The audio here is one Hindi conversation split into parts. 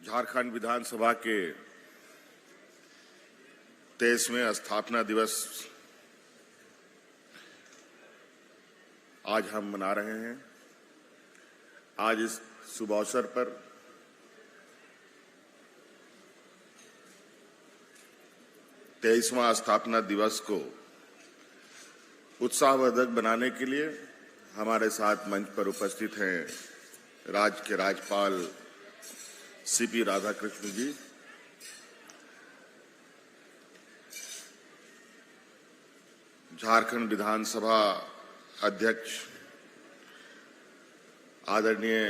झारखंड विधानसभा के 23वें स्थापना दिवस आज हम मना रहे हैं। आज इस शुभ अवसर पर तेईसवां स्थापना दिवस को उत्साहवर्धक बनाने के लिए हमारे साथ मंच पर उपस्थित हैं राज्य के राज्यपाल सीपी राधाकृष्ण जी, झारखंड विधानसभा अध्यक्ष आदरणीय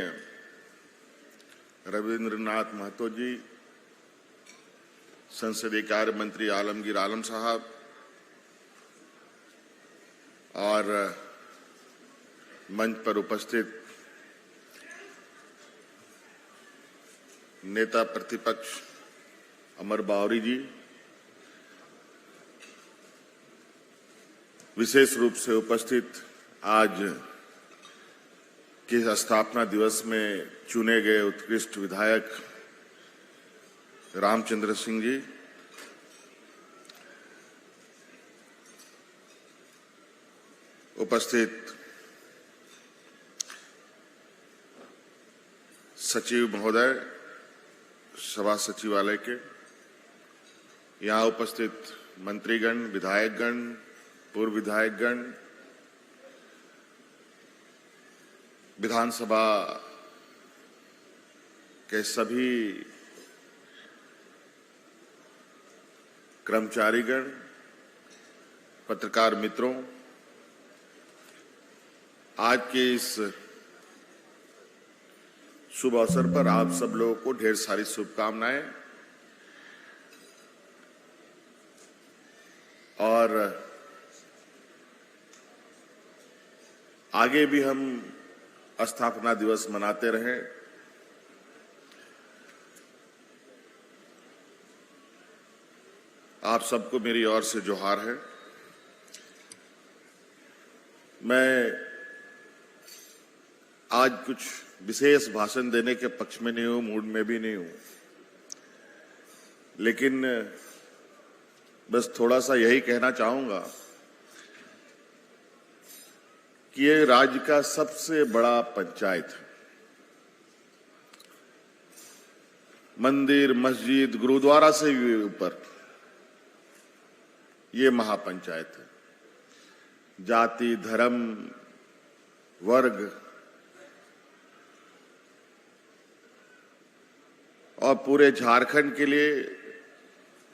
रविंद्रनाथ महतो जी, संसदीय कार्य मंत्री आलमगीर आलम साहब और मंच पर उपस्थित नेता प्रतिपक्ष अमर बावरी जी, विशेष रूप से उपस्थित आज के स्थापना दिवस में चुने गए उत्कृष्ट विधायक रामचंद्र सिंह जी, उपस्थित सचिव महोदय सभा सचिवालय के, यहाँ उपस्थित मंत्रीगण, विधायकगण, पूर्व विधायकगण, विधानसभा के सभी कर्मचारीगण, पत्रकार मित्रों, आज के इस शुभ अवसर पर आप सब लोगों को ढेर सारी शुभकामनाएं और आगे भी हम स्थापना दिवस मनाते रहें। आप सबको मेरी ओर से जोहार है। मैं आज कुछ विशेष भाषण देने के पक्ष में नहीं हूं, मूड में भी नहीं हूं, लेकिन बस थोड़ा सा यही कहना चाहूंगा कि ये राज्य का सबसे बड़ा पंचायत है। मंदिर, मस्जिद, गुरुद्वारा से भी ऊपर ये महापंचायत है। जाति, धर्म, वर्ग और पूरे झारखंड के लिए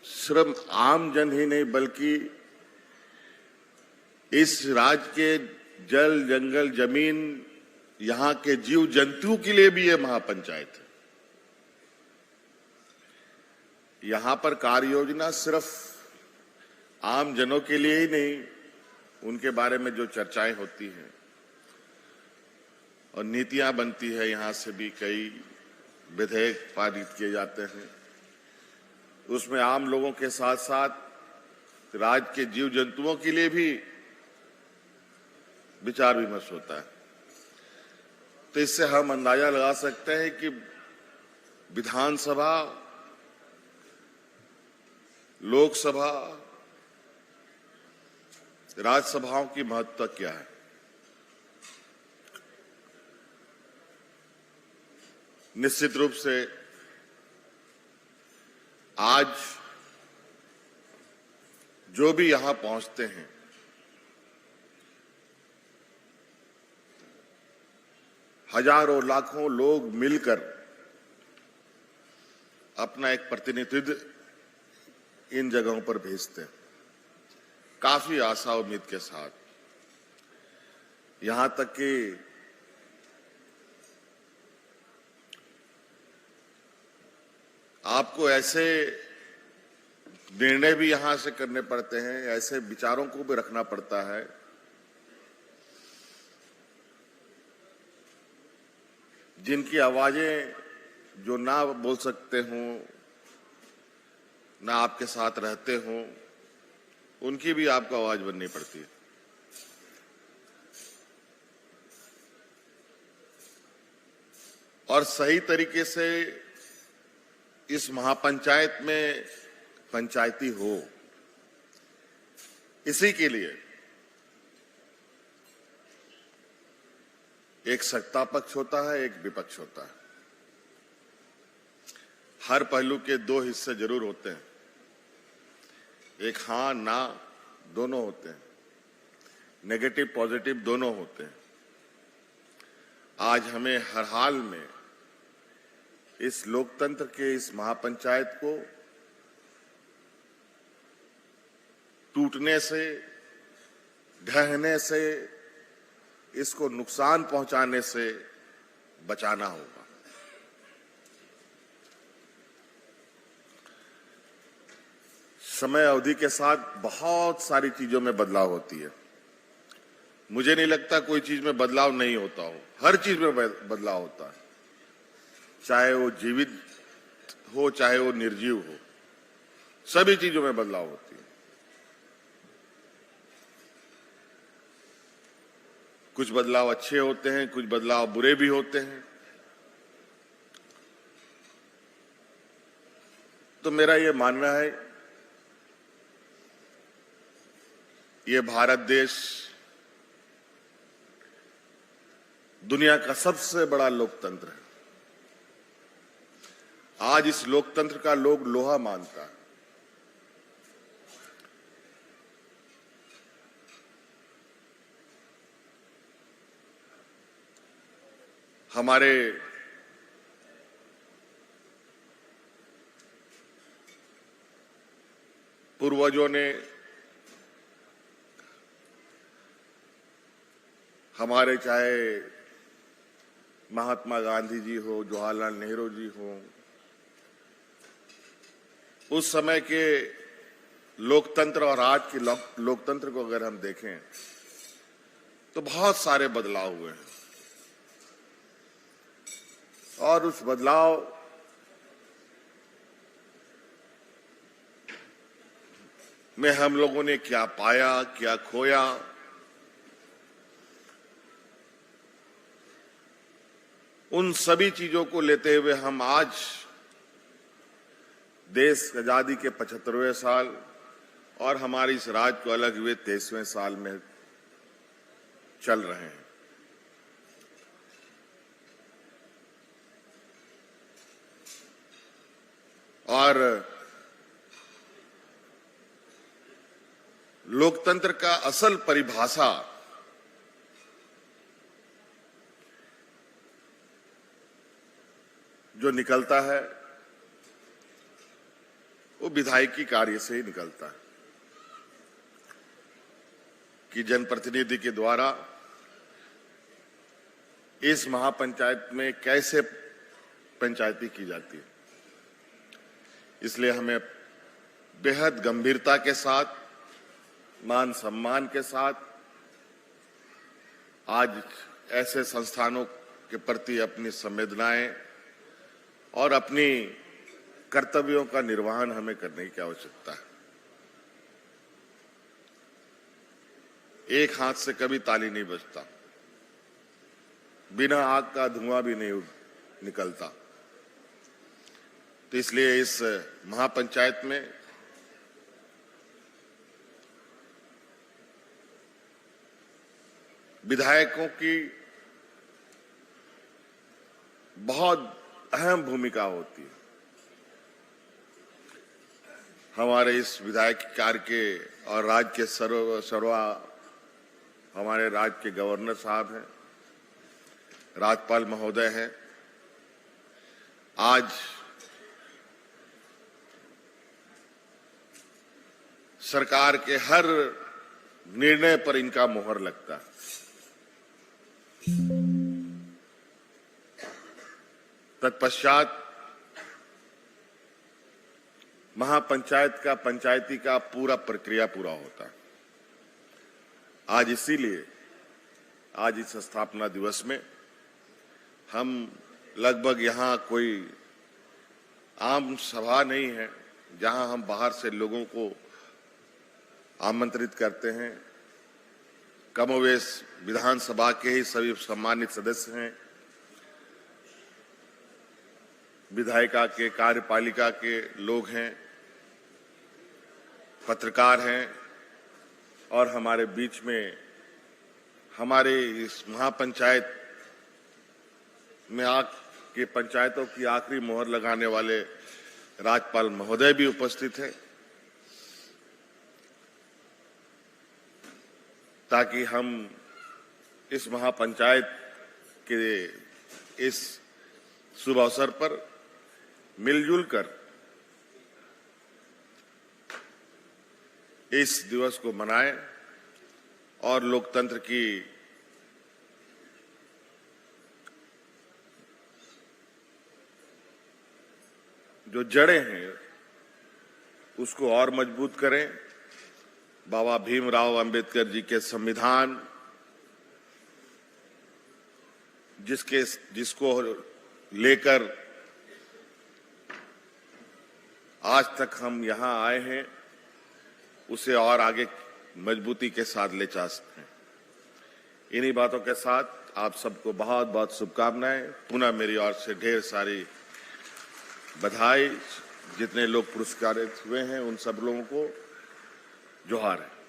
सिर्फ आम जन ही नहीं बल्कि इस राज्य के जल, जंगल, जमीन, यहां के जीव जंतुओं के लिए भी ये महापंचायत है। यहां पर कार्य योजना सिर्फ आम जनों के लिए ही नहीं, उनके बारे में जो चर्चाएं होती हैं और नीतियां बनती है, यहां से भी कई विधेयक पारित किए जाते हैं, उसमें आम लोगों के साथ साथ राज्य के जीव जंतुओं के लिए भी विचार विमर्श होता है। तो इससे हम अंदाजा लगा सकते हैं कि विधानसभा, लोकसभा, राज्यसभाओं की महत्ता क्या है। निश्चित रूप से आज जो भी यहां पहुंचते हैं, हजारों लाखों लोग मिलकर अपना एक प्रतिनिधित्व इन जगहों पर भेजते हैं, काफी आशा उम्मीद के साथ। यहां तक कि आपको ऐसे निर्णय भी यहां से करने पड़ते हैं, ऐसे विचारों को भी रखना पड़ता है जिनकी आवाजें जो ना बोल सकते हों, ना आपके साथ रहते हों, उनकी भी आपको आवाज बननी पड़ती है। और सही तरीके से इस महापंचायत में पंचायती हो, इसी के लिए एक सत्ता पक्ष होता है, एक विपक्ष होता है। हर पहलू के दो हिस्से जरूर होते हैं, एक हां ना दोनों होते हैं, नेगेटिव पॉजिटिव दोनों होते हैं। आज हमें हर हाल में इस लोकतंत्र के इस महापंचायत को टूटने से, ढहने से, इसको नुकसान पहुंचाने से बचाना होगा। समय अवधि के साथ बहुत सारी चीजों में बदलाव होती है। मुझे नहीं लगता कोई चीज में बदलाव नहीं होता हो, हर चीज में बदलाव होता है, चाहे वो जीवित हो चाहे वो निर्जीव हो, सभी चीजों में बदलाव होती है। कुछ बदलाव अच्छे होते हैं, कुछ बदलाव बुरे भी होते हैं। तो मेरा ये मानना है, ये भारत देश दुनिया का सबसे बड़ा लोकतंत्र है। आज इस लोकतंत्र का लोग लोहा मानता है। हमारे पूर्वजों ने, हमारे चाहे महात्मा गांधी जी हो, जवाहरलाल नेहरू जी हो, उस समय के लोकतंत्र और आज के लोकतंत्र को अगर हम देखें तो बहुत सारे बदलाव हुए हैं। और उस बदलाव में हम लोगों ने क्या पाया, क्या खोया, उन सभी चीजों को लेते हुए हम आज देश आजादी के 75वें साल और हमारी इस राज्य को अलग हुए 23वें साल में चल रहे हैं। और लोकतंत्र का असल परिभाषा जो निकलता है वो विधायकी कार्य से ही निकलता है कि जनप्रतिनिधि के द्वारा इस महापंचायत में कैसे पंचायती की जाती है। इसलिए हमें बेहद गंभीरता के साथ, मान सम्मान के साथ आज ऐसे संस्थानों के प्रति अपनी संवेदनाएं और अपनी कर्तव्यों का निर्वहन हमें करने की आवश्यकता है। एक हाथ से कभी ताली नहीं बजता, बिना आग का धुआं भी नहीं निकलता। तो इसलिए इस महापंचायत में विधायकों की बहुत अहम भूमिका होती है। हमारे इस विधायक कार्य के और राज्य के सर्वा हमारे राज्य के गवर्नर साहब हैं, राज्यपाल महोदय हैं। आज सरकार के हर निर्णय पर इनका मोहर लगता है। तत्पश्चात महापंचायत का, पंचायती का पूरा प्रक्रिया पूरा होता है। आज इसीलिए आज इस स्थापना दिवस में हम लगभग यहाँ कोई आम सभा नहीं है जहां हम बाहर से लोगों को आमंत्रित करते हैं। कमोवेश विधानसभा के ही सभी सम्मानित सदस्य हैं। विधायिका के, कार्यपालिका के लोग हैं, पत्रकार हैं और हमारे बीच में हमारे इस महापंचायत में के पंचायतों की आखिरी मोहर लगाने वाले राज्यपाल महोदय भी उपस्थित हैं, ताकि हम इस महापंचायत के इस शुभ अवसर पर मिलजुल कर इस दिवस को मनाएं और लोकतंत्र की जो जड़ें हैं उसको और मजबूत करें। बाबा भीमराव अंबेडकर जी के संविधान जिसको लेकर आज तक हम यहां आए हैं, उसे और आगे मजबूती के साथ ले जा सकते हैं। इन्हीं बातों के साथ आप सबको बहुत बहुत शुभकामनाएं। पुनः मेरी ओर से ढेर सारी बधाई। जितने लोग पुरस्कारित हुए हैं उन सब लोगों को जोहार है।